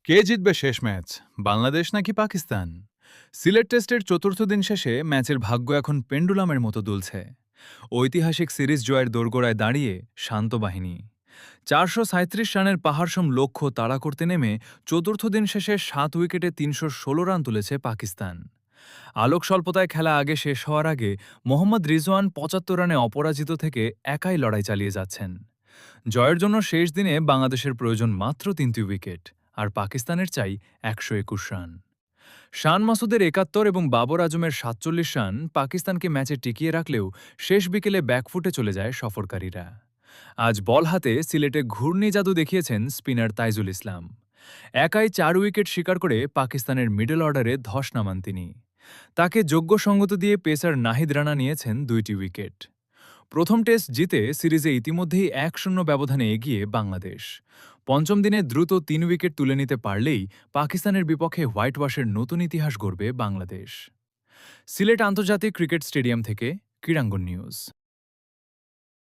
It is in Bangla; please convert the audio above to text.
কে জিতবে শেষ ম্যাচ, বাংলাদেশ নাকি পাকিস্তান? সিলেট টেস্টের চতুর্থ দিন শেষে ম্যাচের ভাগ্য এখন পেন্ডুলামের মতো দুলছে। ঐতিহাসিক সিরিজ জয়ের দোরগোড়ায় দাঁড়িয়ে শান্ত বাহিনী ৪৩৭ রানের পাহাড়সম লক্ষ্য তাড়া করতে নেমে চতুর্থ দিন শেষে ৭ উইকেটে ৩১৬ রান তুলেছে পাকিস্তান। আলোক স্বল্পতায় খেলা আগে শেষ হওয়ার আগে মোহাম্মদ রিজওয়ান ৭৫ রানে অপরাজিত থেকে একাই লড়াই চালিয়ে যাচ্ছেন। জয়ের জন্য শেষ দিনে বাংলাদেশের প্রয়োজন মাত্র ৩টি উইকেট, আর পাকিস্তানের চাই ১২১ রান। শান মাসুদের ৭১ এবং বাবর আজমের ৪৭ রান পাকিস্তানকে ম্যাচে টিকিয়ে রাখলেও শেষ বিকেলে ব্যাকফুটে চলে যায় সফরকারীরা। আজ বল হাতে সিলেটে ঘূর্ণি জাদু দেখিয়েছেন স্পিনার তাইজুল ইসলাম। একাই ৪ উইকেট শিকার করে পাকিস্তানের মিডল অর্ডারে ধস নামান তিনি। তাকে যোগ্য সঙ্গত দিয়ে পেসার নাহিদ রানা নিয়েছেন ২টি উইকেট। প্রথম টেস্ট জিতে সিরিজে ইতিমধ্যেই ১-০ ব্যবধানে এগিয়ে বাংলাদেশ। পঞ্চম দিনে দ্রুত ৩ উইকেট তুলে নিতে পারলেই পাকিস্তানের বিপক্ষে হোয়াইট ওয়াশের নতুন ইতিহাস গড়বে বাংলাদেশ। সিলেট আন্তর্জাতিক ক্রিকেট স্টেডিয়াম থেকে কিরাঙ্গন নিউজ।